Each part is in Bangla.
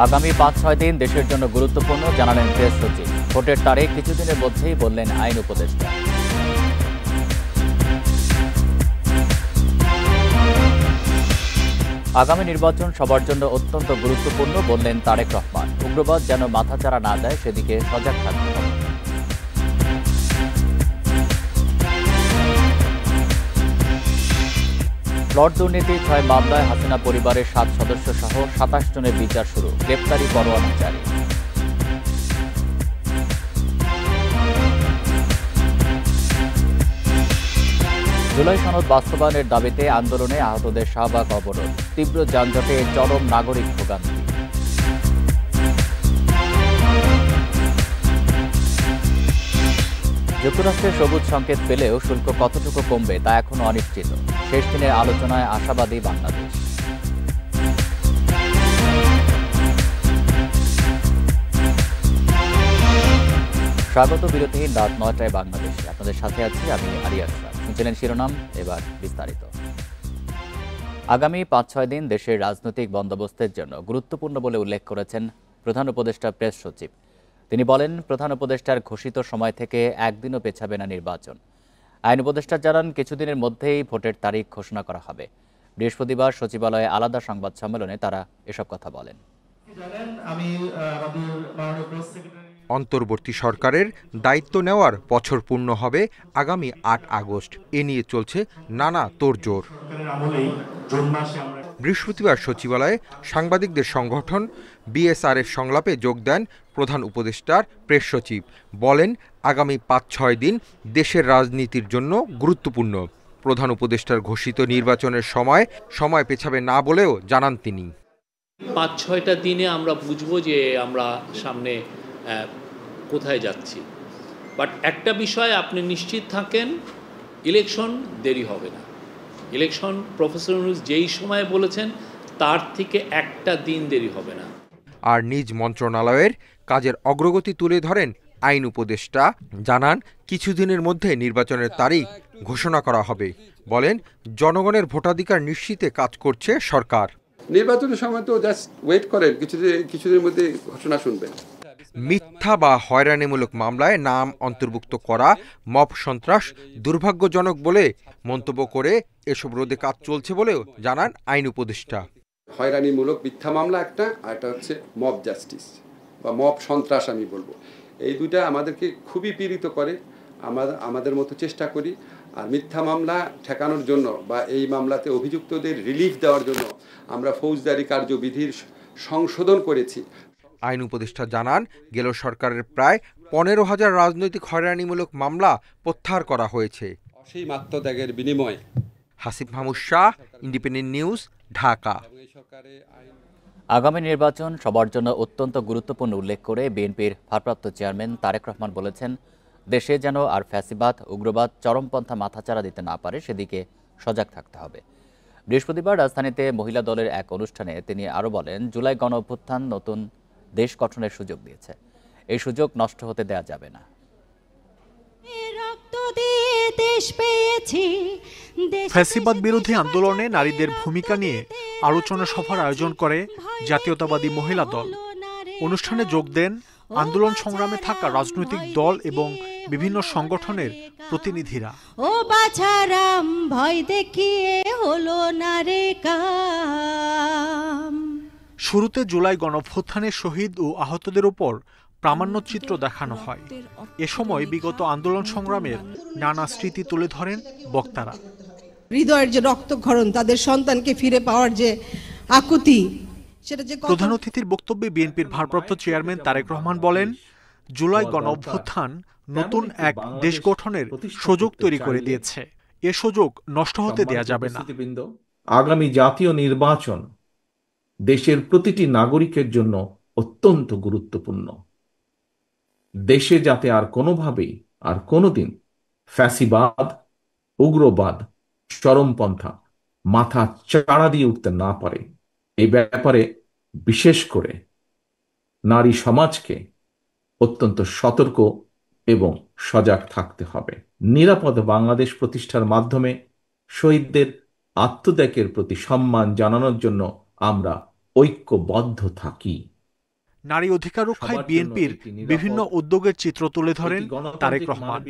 আগামী ৫-৬ দিন দেশের জন্য গুরুত্বপূর্ণ জানালেন প্রেস সচিব। ভোটের তারিখ কিছুদিনের মধ্যেই বললেন আইন উপদেষ্টা। আগামী নির্বাচন সবার জন্য অত্যন্ত গুরুত্বপূর্ণ বললেন তারেক রহমান। উগ্রবাদ যেন মাথাচাড়া না দেয় সেদিকে সজাগ থাকতে হবে। প্লট দুর্নীতি ৬ মামলায় হাসিনা পরিবারের ৭ সদস্য সহ ২৭ জনের বিচার শুরু, গ্রেপ্তারি পরোয়ানা জারি। জুলাই সনদ বাস্তবায়নের দাবিতে আন্দোলনে আহতদের শাহবাগ অবরোধ, তীব্র যানজটে চরম নাগরিক ভোগান্তি। যুক্তরাষ্ট্রের সবুজ সংকেত পেলেও শুল্ক কতটুকু কমবে তা এখনো অনিশ্চিত। শেষ দিনের আলোচনায় আশাবাদী বাংলাদেশ। স্বাগত বিরতিহীন রাত ৯টায় বাংলাদেশে। আপনাদের সাথে আছি আমি আলী আশরাফ। শুনছিলেন শিরোনাম, এবার বিস্তারিত। আগামী ৫-৬ দিন দেশের রাজনৈতিক বন্দোবস্তের জন্য গুরুত্বপূর্ণ বলে উল্লেখ করেছেন প্রধান উপদেষ্টা প্রেস সচিব। তিনি বলেন, প্রধান উপদেষ্টার ঘোষিত সময় থেকে একদিনও পেছাবে না নির্বাচন। আইন উপদেষ্টা জানান, কিছুদিনের মধ্যেই ভোটের তারিখ ঘোষণা করা হবে। বৃহস্পতিবার সচিবালয়ে আলাদা সংবাদ সম্মেলনে তারা এসব কথা বলেন। অন্তর্বর্তী সরকারের দায়িত্ব নেওয়ার বছর পূর্ণ হবে আগামী ৮ আগস্ট। এ নিয়ে চলছে নানা তোড়জোড়। বৃহস্পতিবার সচিবালয়ে সাংবাদিকদের সংগঠন বিএসআরএফ সংলাপে যোগ দেন প্রধান উপদেষ্টার প্রেস সচিব। বলেন, আগামী ৫-৬ দিন দেশের রাজনীতির জন্য গুরুত্বপূর্ণ। প্রধান উপদেষ্টার ঘোষিত নির্বাচনের সময় পেছাবে না বলেও জানান তিনি। ৫-৬টা দিনে আমরা বুঝবো যে আমরা সামনে কোথায় যাচ্ছি। বাট একটা বিষয় আপনি নিশ্চিত থাকেন, ইলেকশন দেরি হবে না। ইলেকশন প্রফেসর ইউনূস যেই সময় বলেছেন তার থেকে একটা দিন দেরি হবে না। আর নিজ মন্ত্রণালয়ের কাজের অগ্রগতি তুলে ধরেন আইন উপদেষ্টা। জানান, কিছুদিনের মধ্যে নির্বাচনের তারিখ ঘোষণা করা হবে। বলেন, জনগণের ভোটাধিকার নিশ্চিতে কাজ করছে সরকার। নির্বাচনের সময় তো জাস্ট ওয়েট করেন, কিছুদিনের মধ্যে ঘোষণা শুনবেন। মিথ্যা বা হয়রানিমূলক মামলায় নাম অন্তর্ভুক্ত করা মব সন্ত্রাস দুর্ভাগ্যজনক বলে মন্তব্য করে এসব রোধে কাজ চলছে বলেও জানান আইন উপদেষ্টা। হয়রানিমূলক মিথ্যা মামলা একটা, আর একটা হচ্ছে মব জাস্টিস বা মব সন্ত্রাস আমি বলবো। এই দুইটা আমাদেরকে খুবই পীড়িত করে। আমাদের মতো চেষ্টা করি। আর মিথ্যা মামলা ঠেকানোর জন্য বা এই মামলাতে অভিযুক্তদের রিলিফ দেওয়ার জন্য আমরা ফৌজদারি কার্যবিধির সংশোধন করেছি। আইন উপদেষ্টা জানান, গেল সরকারের প্রায় ১৫,০০০ রাজনৈতিক হয়রানিমূলক মামলা প্রত্যাহার করা হয়েছে। অসীম আত্মত্যাগের বিনিময়ে। Hasib Mahmud Shah, independent News, Dhaka. আগামী নির্বাচন সবার জন্য অত্যন্ত গুরুত্বপূর্ণ উল্লেখ করে বিএনপির ভারপ্রাপ্ত চেয়ারম্যান তারেক রহমান বলেছেন, দেশে যেন আর ফ্যাসিবাদ, উগ্রবাদ, চরমপন্থা মাথাচাড়া দিতে না পারে সেদিকে সজাগ থাকতে হবে। বৃহস্পতিবার রাজধানীতে মহিলা দলের এক অনুষ্ঠানে তিনি আরও বলেন, জুলাই গণ অভ্যুত্থান নতুন দেশ গঠনের সুযোগ দিয়েছে। এই সুযোগ নষ্ট হতে দেয়া যাবে না। ফ্যাসিবাদ বিরোধী আন্দোলনে নারীদের ভূমিকা নিয়ে আলোচনা সভার আয়োজন করে জাতীয়তাবাদী মহিলা দল। অনুষ্ঠানে যোগ দেন আন্দোলন সংগ্রামে থাকা রাজনৈতিক দল এবং বিভিন্ন সংগঠনের প্রতিনিধিরা। ও বাছারাম ভয় দেখিয়ে হলো না রে কাম। শুরুতে জুলাই গণঅভ্যুত্থানের শহীদ ও আহতদের উপর প্রামাণ্যচিত্র দেখানো হয়। এ সময় বিগত আন্দোলন সংগ্রামের নানা স্মৃতি তুলে ধরেন বক্তারা। হৃদয়ের যে রক্তক্ষরণ, তাদের সন্তানকে ফিরে পাওয়ার যে আকুতি, সেটা যে। প্রধান অতিথির বক্তব্যে বিএনপির ভারপ্রাপ্ত চেয়ারম্যান তারেক রহমান বলেন, জুলাই গণঅভ্যুত্থান নতুন এক দেশ গঠনের সুযোগ তৈরি করে দিয়েছে। এ সুযোগ নষ্ট হতে দেয়া যাবে না। আগামী জাতীয় নির্বাচন দেশের প্রতিটি নাগরিকের জন্য অত্যন্ত গুরুত্বপূর্ণ। দেশে যাতে আর কোনোভাবেই আর কোনোদিন ফ্যাসিবাদ, উগ্রবাদ, চরমপন্থা মাথা চাড়া দিয়ে উঠতে না পারে, এই ব্যাপারে বিশেষ করে নারী সমাজকে অত্যন্ত সতর্ক এবং সজাগ থাকতে হবে। নিরাপদ বাংলাদেশ প্রতিষ্ঠার মাধ্যমে শহীদদের আত্মত্যাগের প্রতি সম্মান জানানোর জন্য আমরা ঐক্যবদ্ধ থাকি। নারী অধিকার রক্ষায় বিএনপির বিভিন্ন উদ্যোগের চিত্র তুলে ধরেন তারেক রহমান।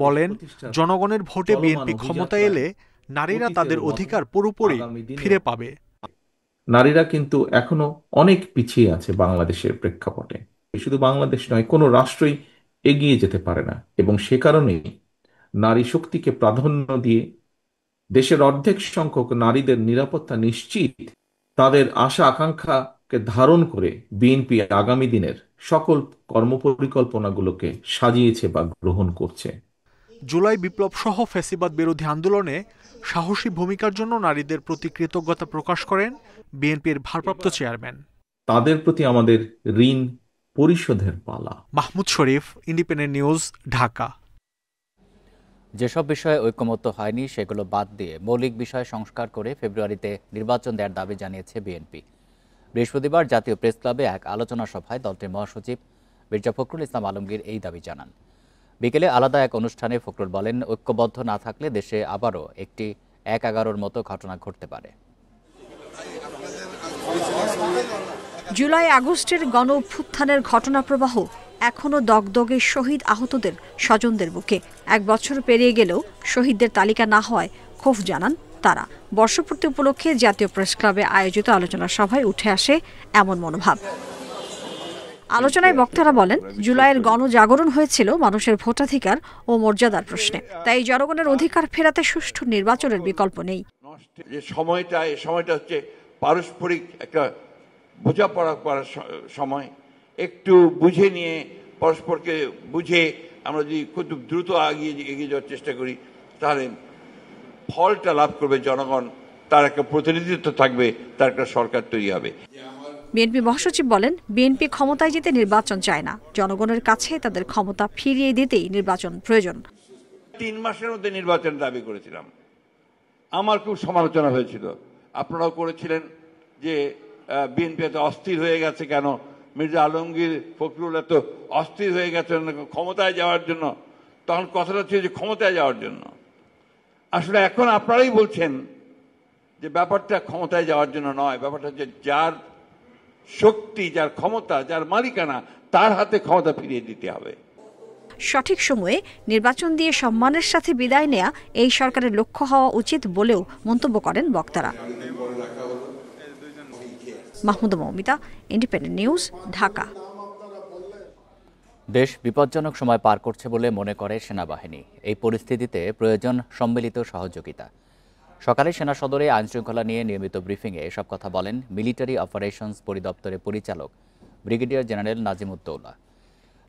বলেন, জনগণের ভোটে বিএনপি ক্ষমতায় এলে নারীরা তাদের অধিকার পুরোপুরি ফিরে পাবে। নারীরা কিন্তু এখনো অনেক পিছিয়ে আছে বাংলাদেশের প্রেক্ষাপটে। শুধু বাংলাদেশ নয়, কোনো রাষ্ট্রই এগিয়ে যেতে পারে না, এবং সে কারণেই নারী শক্তিকে প্রাধান্য দিয়ে দেশের অর্ধেক সংখ্যক নারীদের নিরাপত্তা নিশ্চিত, তাদের আশা আকাঙ্ক্ষাকে ধারণ করে বিএনপি আগামী দিনের সকল কর্মপরিকল্পনাগুলোকে সাজিয়েছে বা গ্রহণ করছে। জুলাই বিপ্লব সহ ফ্যাসিবাদ বিরোধী আন্দোলনে সাহসী ভূমিকার জন্য নারীদের প্রতি কৃতজ্ঞতা প্রকাশ করেন বিএনপির ভারপ্রাপ্ত চেয়ারম্যান। তাদের প্রতি আমাদের ঋণ পরিশোধের পালা। মাহমুদ শরীফ, ইন্ডিপেন্ডেন্ট নিউজ, ঢাকা। যেসব বিষয়ে ঐকমত্য হয়নি সেগুলো বাদ দিয়ে মৌলিক বিষয় সংস্কার করে ফেব্রুয়ারিতে নির্বাচন দেওয়ার দাবি জানিয়েছে বিএনপি। বৃহস্পতিবার জাতীয় প্রেস ক্লাবে এক আলোচনা সভায় দলটির মহাসচিব মির্জা ফখরুল ইসলাম আলমগীর এই দাবি জানান। বিকেলে আলাদা এক অনুষ্ঠানে ফখরুল বলেন, ঐক্যবদ্ধ না থাকলে দেশে আবারও একটি ১/১১-র মতো ঘটনা ঘটতে পারে। জুলাই আগস্টের গণ অভ্যুত্থানের ঘটনা প্রবাহ এখনো দগদগে শহীদ আহতদের স্বজনদের বুকে। ১ বছর পেরিয়ে গেলেও শহীদদের তালিকা না হওয়ায় ক্ষোভ জানান তারা। বর্ষপূর্তি উপলক্ষে জাতীয় প্রেস ক্লাবে আয়োজিত আলোচনা সভায় উঠে আসে এমন মনোভাব। আলোচনায় বক্তারা বলেন, জুলাইয়ের গণজাগরণ হয়েছিল মানুষের ভোটাধিকার ও মর্যাদার প্রশ্নে। তাই জনগণের অধিকার ফেরাতে সুষ্ঠু নির্বাচনের বিকল্প নেই। যে সময়টা, এই সময়টা হচ্ছে পারস্পরিক একটা বোঝাপড়া করার সময়। একটু বুঝে নিয়ে, পরস্পরকে বুঝে আমরা যদি খুব দ্রুত এগিয়ে যাওয়ার চেষ্টা করি, তাহলে ফলটা লাভ করবে জনগণ, তার একটা প্রতিনিধিত্ব থাকবে, তার একটা সরকার তৈরি হবে। বিএনপি মহাসচিব বলেন, বিএনপি ক্ষমতায় যেতে নির্বাচন চায় না, জনগণের কাছে তাদের ক্ষমতা ফিরিয়ে দিতেই নির্বাচন প্রয়োজন। ৩ মাসের মধ্যে নির্বাচন দাবি করেছিলাম, আমার খুব সমালোচনা হয়েছিল, আপনারাও করেছিলেন যে বিএনপি এত অস্থির হয়ে গেছে কেন, মির্জা আলমগীর ফখরুল এত অস্থির হয়ে গেছে ক্ষমতায় যাওয়ার জন্য। তখন কথাটা ছিল যে ক্ষমতায় যাওয়ার জন্য। আসলে এখন আপনারাই বলছেন যে ব্যাপারটা ক্ষমতায় যাওয়ার জন্য নয়, ব্যাপারটা হচ্ছে যার শক্তি, যার ক্ষমতা, যার মালিকানা, তার হাতে ক্ষমতা ফিরিয়ে দিতে হবে। সঠিক সময়ে নির্বাচন দিয়ে সম্মানের সাথে বিদায় নেয়া এই সরকারের লক্ষ্য হওয়া উচিত বলেও মন্তব্য করেন বক্তারা। Mahmuda Moumita, independent News, Dhaka. দেশ বিপজ্জনক সময় পার করছে বলে মনে করে সেনাবাহিনী। এই পরিস্থিতিতে প্রয়োজন সম্মিলিত সহযোগিতা। সকালে সেনা সদরে আইনশৃঙ্খলা নিয়ে নিয়মিত ব্রিফিংয়ে এসব কথা বলেন মিলিটারি অপারেশনস পরিদপ্তরের পরিচালক ব্রিগেডিয়ার জেনারেল নাজিমুদ্দৌলা।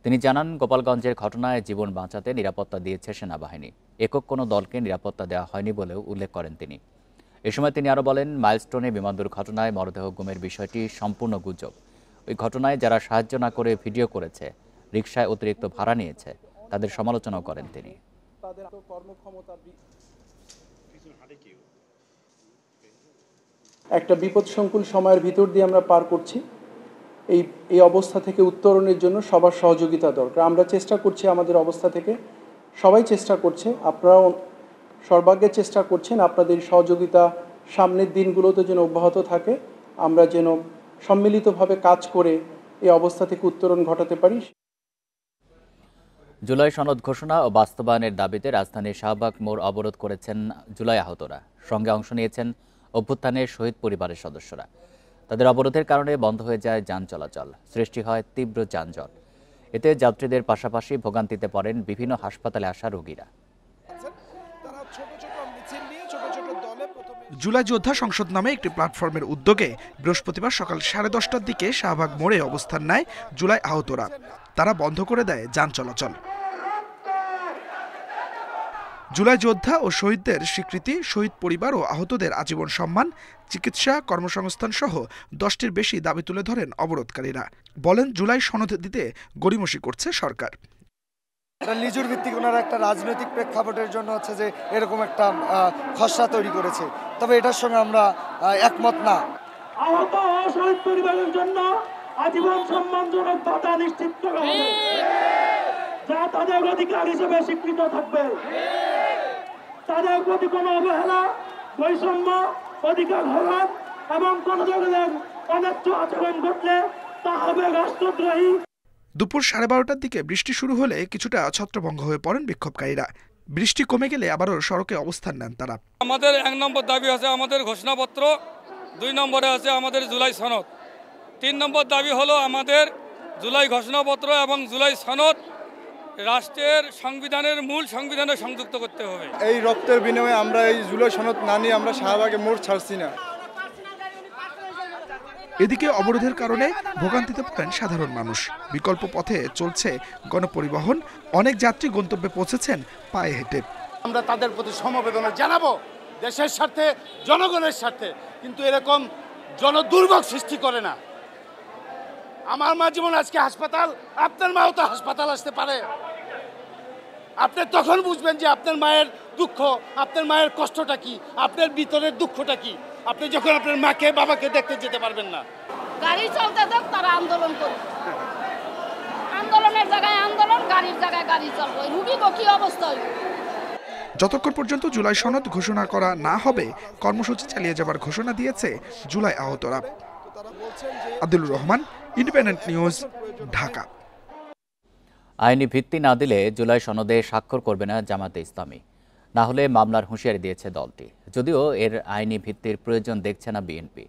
তিনি জানান, গোপালগঞ্জের ঘটনায় জীবন বাঁচাতে নিরাপত্তা দিয়েছে সেনাবাহিনী। একক কোনো দলকে নিরাপত্তা দেওয়া হয়নি বলেও উল্লেখ করেন তিনি। এ সময় তিনি আরও বলেন, মাইলস্টোনে বিমান দুর্ঘটনায় মরদেহ গুমের বিষয়টি সম্পূর্ণ গুজব। ওই ঘটনায় যারা সাহায্য না করে ভিডিও করেছে, রিকশায় অতিরিক্ত ভাড়া নিয়েছে, তাদের সমালোচনাও করেন তিনি। একটা বিপদসংকুল সময়ের ভিতর দিয়ে আমরা পার করছি। এই অবস্থা থেকে উত্তরণের জন্য সবার সহযোগিতা দরকার। আমরা চেষ্টা করছি, আমাদের অবস্থা থেকে সবাই চেষ্টা করছে, আপনারাও সর্বাগ্রে চেষ্টা করছেন। আপনাদের সহযোগিতা সামনের দিনগুলোতে যেন অব্যাহত থাকে, আমরা যেন সম্মিলিতভাবে কাজ করে এই অবস্থা থেকে উত্তরণ ঘটাতে পারি। জুলাই সনদ ঘোষণা ও বাস্তবায়নের দাবিতে রাজধানীর শাহবাগ মোড় অবরোধ করেছেন জুলাই আহতরা। সঙ্গে অংশ নিয়েছেন অভ্যুত্থানের শহীদ পরিবারের সদস্যরা। তাদের অবরোধের কারণে বন্ধ হয়ে যায় যান চলাচল, সৃষ্টি হয় তীব্র যানজট। এতে যাত্রীদের পাশাপাশি ভোগান্তিতে পড়েন বিভিন্ন হাসপাতালে আসা রোগীরা। জুলাই যোদ্ধা সংসদ নামে একটি প্ল্যাটফর্মের উদ্যোগে বৃহস্পতিবার সকাল 10:30টার দিকে শাহবাগ মোড়ে অবস্থান নেয় জুলাই আহতরা। তারা বন্ধ করে দেয় যান চলাচল। জুলাই যোদ্ধা ও শহীদদের স্বীকৃতি, শহীদ পরিবার ও আহতদের আজীবন সম্মান, চিকিৎসা, কর্মসংস্থান সহ 10টির বেশি দাবি তুলে ধরেন অবরোধকারীরা। বলেন, জুলাই সনদ দিতে গড়িমসি করছে সরকার। লিজুর ভিত্তিক ওনারা একটা রাজনৈতিক প্রেক্ষাপটের জন্য হচ্ছে যে এরকম একটা খসড়া তৈরি করেছে, তবে এটার সঙ্গে আমরা একমত না। আহত শহীদ পরিবারের জন্য আজীবন সম্মানজনক ভাতা নিশ্চিত করা হবে, যা তাদের অধিকার হিসেবে স্বীকৃত থাকবে। তাদের প্রতি কোনো অবহেলা, বৈষম্য, অধিকার হরণ এবং কোনো ধরনের অন্যায্য আচরণ ঘটলে তা হবে রাষ্ট্রদ্রোহী। দুপুর 12:30টার দিকে বৃষ্টি শুরু হলে কিছুটা ছত্রভঙ্গ হয়ে পড়েন বিক্ষোভকারীরা। বৃষ্টি কমে গেলে আবারও সড়কে অবস্থান নেন তারা। আমাদের 1 নম্বর দাবি আছে আমাদের ঘোষণাপত্র, 2 নম্বরে আছে আমাদের জুলাই সনদ, 3 নম্বর দাবি হলো আমাদের জুলাই ঘোষণাপত্র এবং জুলাই সনদ রাষ্ট্রের সংবিধানের মূল সংবিধানে সংযুক্ত করতে হবে। এই রক্তের বিনিময়ে আমরা এই জুলাই সনদ না নিয়ে আমরা শাহবাগে মোড় ছাড়ছি না। এদিকে অবরোধের কারণে ভোগান্তিতে পড়েন সাধারণ মানুষ। বিকল্প পথে চলছে গণপরিবহন। অনেক যাত্রী গন্তব্যে পৌঁছেছেন পায়ে হেঁটে। আমরা তাদের প্রতি সমবেদনা জানাবো দেশের স্বার্থে, জনগণের স্বার্থে, কিন্তু এরকম জনদুর্ভোগ সৃষ্টি করে না। আমার মা যেমন আজকে হাসপাতাল, আপনার মাও তো হাসপাতাল আসতে পারে। আপনি তখন বুঝবেন যে আপনার মায়ের দুঃখ, আপনার মায়ের কষ্টটা কি, আপনার ভিতরের দুঃখটা কি, আপনি যখন আপনার মাকে বাবাকে দেখতে যেতে পারবেন না। গাড়ি চলতে দেখ, তারা আন্দোলন করবে। আন্দোলনের জায়গায় আন্দোলন, গাড়ির জায়গায় গাড়ি চলবে। রুগী কি অবস্থা হইব? যতক্ষণ পর্যন্ত জুলাই সনদ ঘোষণা করা না হবে, কর্মসূচি চালিয়ে যাবার ঘোষণা দিয়েছে জুলাই আহতরা। Abdur Rahman, Independent News, Dhaka. আইনি ভিত্তি না দিলে জুলাই সনদে স্বাক্ষর করবে না জামায়াতে ইসলামী। না হলে মামলার হুঁশিয়ারি দিয়েছে দলটি। যদিও এর আইনি ভিত্তির প্রয়োজন দেখছে না বিএনপি।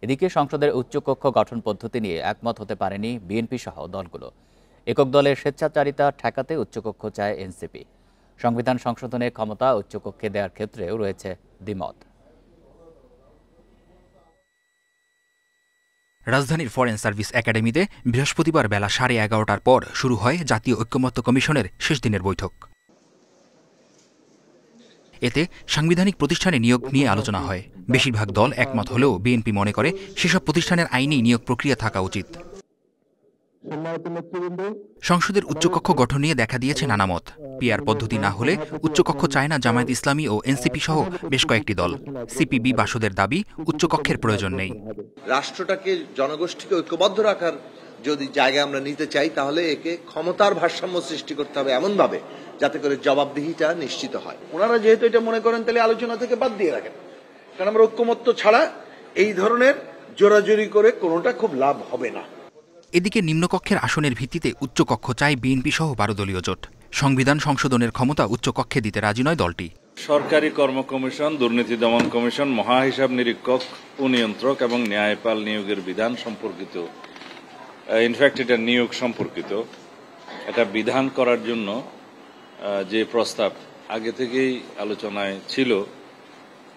এদিকে সংসদের উচ্চকক্ষ গঠন পদ্ধতি নিয়ে একমত হতে পারেনি বিএনপি সহ দলগুলো। একক দলের স্বেচ্ছাচারিতা ঠেকাতে উচ্চকক্ষ চায় এনসিপি। সংবিধান সংশোধনের ক্ষমতা উচ্চকক্ষে দেওয়ার ক্ষেত্রেও রয়েছে দ্বিমত। রাজধানীর ফরেন সার্ভিস একাডেমিতে বৃহস্পতিবার বেলা 11:30টার পর শুরু হয় জাতীয় ঐকমত্য কমিশনের শেষ দিনের বৈঠক। এতে সাংবিধানিক প্রতিষ্ঠানে নিয়োগ নিয়ে আলোচনা হয়। বেশিরভাগ দল একমত হলেও বিএনপি মনে করে সেসব প্রতিষ্ঠানের আইনি নিয়োগ প্রক্রিয়া থাকা উচিত। সংসদের উচ্চকক্ষ গঠন নিয়ে দেখা দিয়েছে নানা মত। পিআর পদ্ধতি না হলে উচ্চকক্ষ চায় না জামায়াত ইসলামী ও এনসিপি সহ বেশ কয়েকটি দল। সিপিবি বাসদের দাবি উচ্চকক্ষের প্রয়োজন নেই। রাষ্ট্রটাকে, জনগোষ্ঠীকে ঐক্যবদ্ধ রাখার যদি জায়গা আমরা নিতে চাই, তাহলে একে ক্ষমতার ভারসাম্য সৃষ্টি করতে হবে এমনভাবে যাতে করে জবাবদিহিটা নিশ্চিত হয়। ওনারা যেহেতু এটা মনে করেন, তাহলে আলোচনা থেকে বাদ দিয়ে রাখেন, কারণ আমরা ঐক্যমত্য ছাড়া এই ধরনের জোরাজুরি করে কোনোটা খুব লাভ হবে না। এদিকে নিম্নকক্ষের আসনের ভিত্তিতে উচ্চকক্ষ চায় বিএনপি সহ 12 দলীয় জোট। সংবিধান সংশোধনের ক্ষমতা উচ্চকক্ষে দিতে রাজি নয় দলটি। সরকারি কর্ম কমিশন, দুর্নীতি দমন কমিশন, মহাহিসাব নিরীক্ষক, নিয়ন্ত্রক এবং ন্যায়পাল নিয়োগের বিধান সম্পর্কিত, ইনফ্যাক্ট এটা নিয়োগ সম্পর্কিত এটা বিধান করার জন্য যে প্রস্তাব আগে থেকেই আলোচনায় ছিল,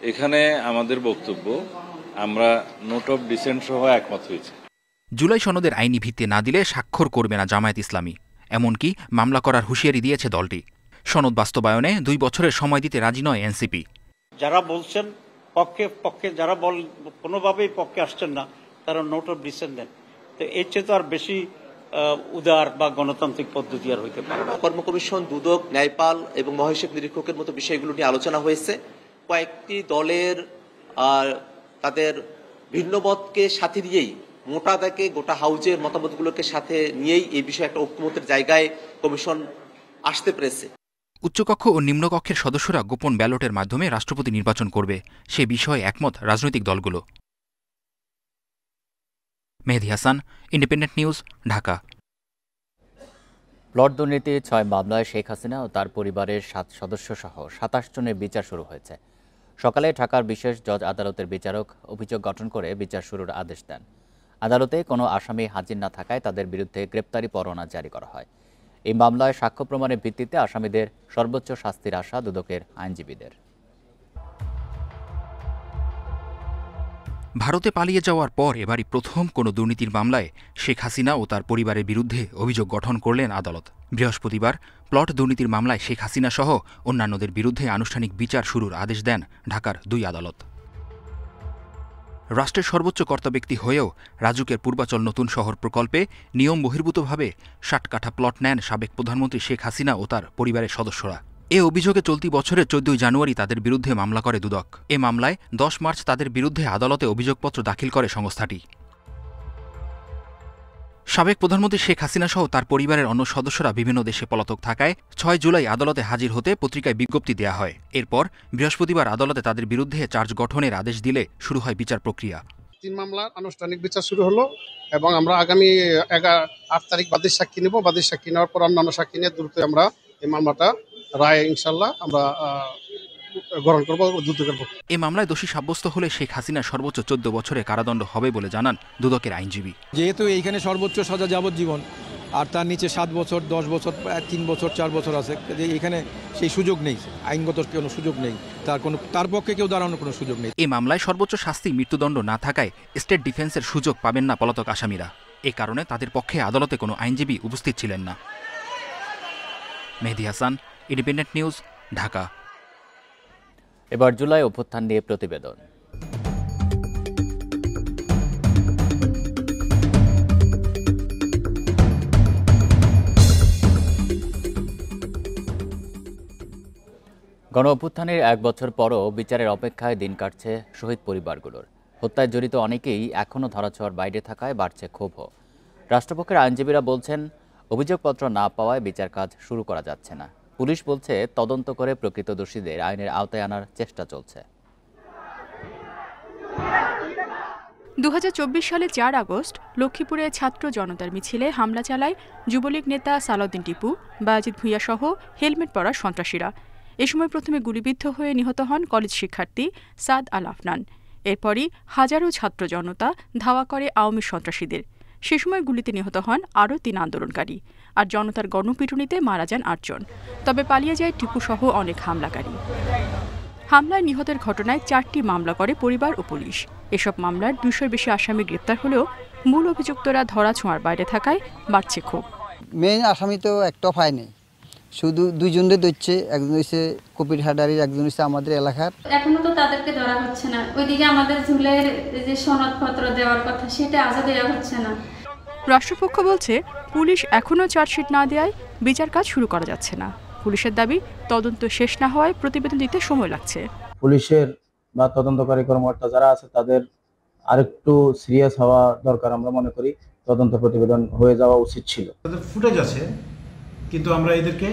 এখানে আমাদের বক্তব্য আমরা নোট অফ ডিসেন্ট সহ একমত হয়েছে। জুলাই সনদের আইনি ভিত্তি না দিলে স্বাক্ষর করবে না জামায়াত ইসলামী। এমনকি মামলা করার হুঁশিয়ারি দিয়েছে দলটি। সনদ বাস্তবায়নে 2 বছরের সময় দিতে রাজি নয় এনসিপি। যারা বলছেন পক্ষে যারা কোনোভাবেই পক্ষে আসছেন না, তারা নোট অফ ডিসেন্ট দেন। তো এর চেয়ে তো আর বেশি উদার বা গণতান্ত্রিক পদ্ধতি আর হইতে পারে না। কর্ম কমিশন, দুদক, ন্যায়পাল এবং মহাহিসাব নিরীক্ষকের মতো বিষয়গুলো নিয়ে আলোচনা হয়েছে। কয়েকটি দলের তাদের ভিন্নমতকে সাথে নিয়েই, মোটা দাগে গোটা হাউজের মতামতগুলোকে সাথে নিয়েই এই বিষয়ে একটা ঐক্যমতের জায়গায় কমিশন আসতে পেরেছে। উচ্চকক্ষ ও নিম্নকক্ষের সদস্যরা গোপন ব্যালটের মাধ্যমে রাষ্ট্রপতি নির্বাচন করবে, সে বিষয়ে একমত রাজনৈতিক দলগুলো। Mehedi Hasan, Independent News, Dhaka. Plot দুর্নীতি 6 মামলায় শেখ হাসিনা ও তার পরিবারের 7 সদস্য সহ 27 জনের বিচার শুরু হয়েছে। সকালে ঢাকার বিশেষ জজ আদালতের বিচারক অভিযোগ গঠন করে বিচার শুরুর আদেশ দেন। আদালতে কোনো আসামি হাজির না থাকায় তাদের বিরুদ্ধে গ্রেপ্তারি পরোয়ানা জারি করা হয়। এই মামলায় সাক্ষ্য প্রমাণের ভিত্তিতে আসামিদের সর্বোচ্চ শাস্তির আশা দুদকের আইনজীবীদের। ভারতে পালিয়ে যাওয়ার পর এবারই প্রথম কোনো দুর্নীতির মামলায় শেখ হাসিনা ও তার পরিবারের বিরুদ্ধে অভিযোগ গঠন করলেন আদালত। বৃহস্পতিবার প্লট দুর্নীতির মামলায় শেখ হাসিনা সহ অন্যান্যদের বিরুদ্ধে আনুষ্ঠানিক বিচার শুরুর আদেশ দেন ঢাকার 2 আদালত। রাষ্ট্রের সর্বোচ্চ কর্তাব্যক্তি হয়েও রাজুকের পূর্বাচল নতুন শহর প্রকল্পে নিয়ম বহির্ভূতভাবে 60 কাঠা প্লট নেন সাবেক প্রধানমন্ত্রী শেখ হাসিনা ও তার পরিবারের সদস্যরা। এ অভিযোগে চলতি বছরের 14 জানুয়ারি তাদের বিরুদ্ধে মামলা করে দুদক। এ মামলায় 10 মার্চ তাদের বিরুদ্ধে আদালতে অভিযোগপত্র দাখিল করে সংস্থাটি। সাবেক প্রধানমন্ত্রী শেখ হাসিনা সহ তার পরিবারের অন্য সদস্যরা বিভিন্ন দেশে পলাতক থাকায় 6 জুলাই আদালতে হাজির হতে পত্রিকায় বিজ্ঞপ্তি দেয়া হয়। এরপর বৃহস্পতিবার আদালতে তাদের বিরুদ্ধে চার্জ গঠনের আদেশ দিলে শুরু হয় বিচার প্রক্রিয়া। 3 মামলার আনুষ্ঠানিক বিচার শুরু হলো এবং আমরা আগামী 8 তারিখ বাদীর সাক্ষী নেব। বাদীর সাক্ষী নেওয়ার পর অন্যান্য সাক্ষী নিয়ে দ্রুত আমরা এই মামলাটা রায় ইনশাল্লাহ আমরা গ্রহণ করব, দ্রুত করব। এই মামলায় দোষী সাব্যস্ত হলে শেখ হাসিনা সর্বোচ্চ 14 বছরের কারাদণ্ড হবে বলে জানান দুদকের আইনজীবী। যেহেতু এইখানে সর্বোচ্চ সাজা যাবজ্জীবন আর তার নিচে 7 বছর, 10 বছর, 3 বছর, 4 বছর আছে, যে এখানে সেই সুযোগ নেই, আইনগত কোনো সুযোগ নেই, তার পক্ষে কেউ দাঁড়ানোর কোনো সুযোগ নেই। এই মামলায় সর্বোচ্চ শাস্তি মৃত্যুদণ্ড না থাকায় স্টেট ডিফেন্সের সুযোগ পাবেন না পলাতক আসামিরা। এ কারণে তাদের পক্ষে আদালতে কোনো আইনজীবী উপস্থিত ছিলেন না। মেহেদী হাসান, ইন্ডিপেন্ডেন্ট নিউজ, ঢাকা। এবার জুলাই অভ্যুত্থান নিয়ে প্রতিবেদন। গণ অভ্যুত্থানের 1 বছর পরও বিচারের অপেক্ষায় দিন কাটছে শহীদ পরিবারগুলোর। হত্যায় জড়িত অনেকেই এখনও ধরাছোঁয়ার বাইরে থাকায় বাড়ছে ক্ষোভও। রাষ্ট্রপক্ষের আইনজীবীরা বলছেন, অভিযোগপত্র না পাওয়ায় বিচার কাজ শুরু করা যাচ্ছে না। পুলিশ বলছে, তদন্ত করে প্রকৃত দোষীদের আইনের আওতায় আনার চেষ্টা চলছে। 2024 সালে 4 আগস্ট লক্ষ্মীপুরে ছাত্র জনতার মিছিলে হামলা চালায় যুবলীগ নেতা সালাউদ্দিন টিপু, বাজিদ ভূঁইয়া সহ হেলমেট পরা সন্ত্রাসীরা। এ সময় প্রথমে গুলিবিদ্ধ হয়ে নিহত হন কলেজ শিক্ষার্থী সাদ আল আফনান। এরপরই হাজারো ছাত্র জনতা ধাওয়া করে আওয়ামী সন্ত্রাসীদের। সে সময় গুলিতে নিহত হন আরও 3 আন্দোলনকারী, আর জনতার গণপিটুনিতে মারা যান 8 জন। তবে পালিয়ে যায় টিপুসহ অনেক হামলাকারী। হামলায় নিহতের ঘটনায় 4টি মামলা করে পরিবার ও পুলিশ। এসব মামলার 200-এর বেশি আসামি গ্রেপ্তার হলেও মূল অভিযুক্তরা ধরাছোঁয়ার বাইরে থাকায় বাড়ছে ক্ষোভ। মেইন আসামি তো একটা পায়নি, শুধু 2 জনকে ধরছে, একজন হচ্ছে কপিরহাটারির, একজন হচ্ছে আমাদের এলাকার। এখনো তো তাদেরকে ধরা হচ্ছে না। ওইদিকে আমাদের ঝুলের যে সনদপত্র দেওয়ার কথা সেটা আজও দেওয়া হচ্ছে না। রাষ্ট্রপক্ষ বলছে, পুলিশ এখনও চার্জশিট না দেওয়ায় বিচার কাজ শুরু করা যাচ্ছে না। পুলিশের দাবি, তদন্ত শেষ না হওয়ায় প্রতিবেদন দিতে সময় লাগছে। পুলিশের বা তদন্তকারী কর্মকর্তা যারা আছে তাদের আরেকটু সিরিয়াস হওয়া দরকার। আমরা মনে করি তদন্ত প্রতিবেদন হয়ে যাওয়া উচিত ছিল। তাদের ফুটেজ আছে, কিন্তু আমরা এদেরকে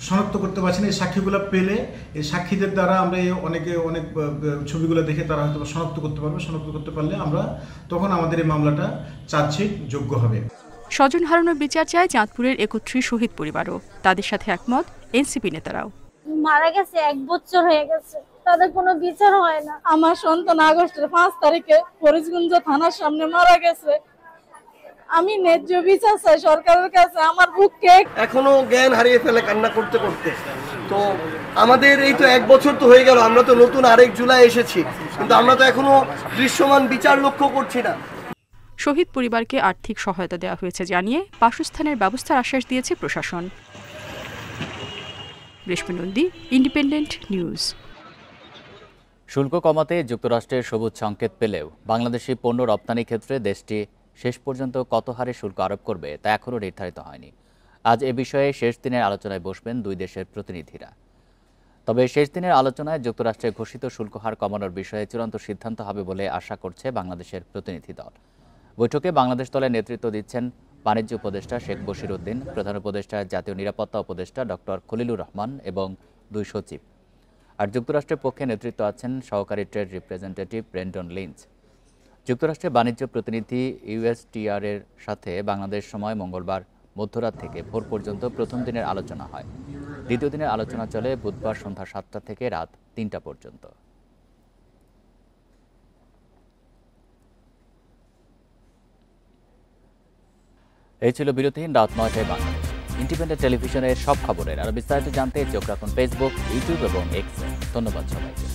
শনাক্ত করতে পারছি না। এই সাক্ষীগুলো পেলে এই সাক্ষীদের দ্বারা আমরা অনেক ছবিগুলো দেখে তারা হয়তো শনাক্ত করতে পারবে। শনাক্ত করতে পারলে আমরা তখন আমাদের এই মামলাটা চার্জশিট যোগ্য হবে। স্বজন হারানোর বিচার চায় চাঁদপুরের 31 শহীদ পরিবারও। তাদের সাথে একমত এনসিপি নেতারাও। মারা গেছে 1 বছর হয়ে গেছে, তাদের কোনো বিচার হয় না। আমার সন্তান আগস্টের 5 তারিখে ফরিদগঞ্জ থানার সামনে মারা গেছে। আমি ন্যায্য বিচার চাই সরকারের কাছে। আমার বুককে এখনো জ্ঞান হারিয়ে ফেলে কান্না করতে করতে। তো আমাদের এই তো 1 বছর তো হয়ে গেল, আমরা তো নতুন আরেক জুলাই এসেছি, কিন্তু আমরা তো এখনো দৃশ্যমান বিচার লক্ষ্য করছি না। শহীদ পরিবারকে আর্থিক সহায়তা দেওয়া হয়েছে জানিয়ে বাসস্থানের ব্যবস্থার আশ্বাস দিয়েছে প্রশাসন। রেশমি নন্দী, ইন্ডিপেন্ডেন্ট নিউজ। শুল্ক কমাতে যুক্তরাষ্ট্রের সবুজ সংকেত পেলেও বাংলাদেশি পণ্য রপ্তানি ক্ষেত্রে দেশটি শেষ পর্যন্ত কত হারে শুল্ক আরোপ করবে তা এখনও নির্ধারিত হয়নি। আজ এ বিষয়ে শেষ দিনের আলোচনায় বসবেন 2 দেশের প্রতিনিধিরা। তবে শেষ দিনের আলোচনায় যুক্তরাষ্ট্রের ঘোষিত শুল্ক হার কমানোর বিষয়ে চূড়ান্ত সিদ্ধান্ত হবে বলে আশা করছে বাংলাদেশের প্রতিনিধি দল। বৈঠকে বাংলাদেশ দলের নেতৃত্ব দিচ্ছেন বাণিজ্য উপদেষ্টা শেখ বশির উদ্দিন, প্রধান উপদেষ্টা জাতীয় নিরাপত্তা উপদেষ্টা ডক্টর খলিলুর রহমান এবং 2 সচিব। আর যুক্তরাষ্ট্রের পক্ষে নেতৃত্ব আছেন সহকারী ট্রেড রিপ্রেজেন্টেটিভ ব্রেন্ডন লিঞ্চ। যুক্তরাষ্ট্রের বাণিজ্য প্রতিনিধি USTR এর সাথে বাংলাদেশ সময় মঙ্গলবার মধ্যরাত থেকে ভোর পর্যন্ত প্রথম দিনের আলোচনা হয়। দ্বিতীয় দিনের আলোচনা চলে বুধবার সন্ধ্যা 7টা থেকে রাত 3টা পর্যন্ত। এই ছিল বিরতিহীন রাত 9টায় বাংলাদেশ। ইন্ডিপেন্ডেন্ট টেলিভিশনের সব খবরের আরো বিস্তারিত জানতে চোখ রাখুন ফেসবুক, ইউটিউব এবং এক্সে। ধন্যবাদ সবাইকে।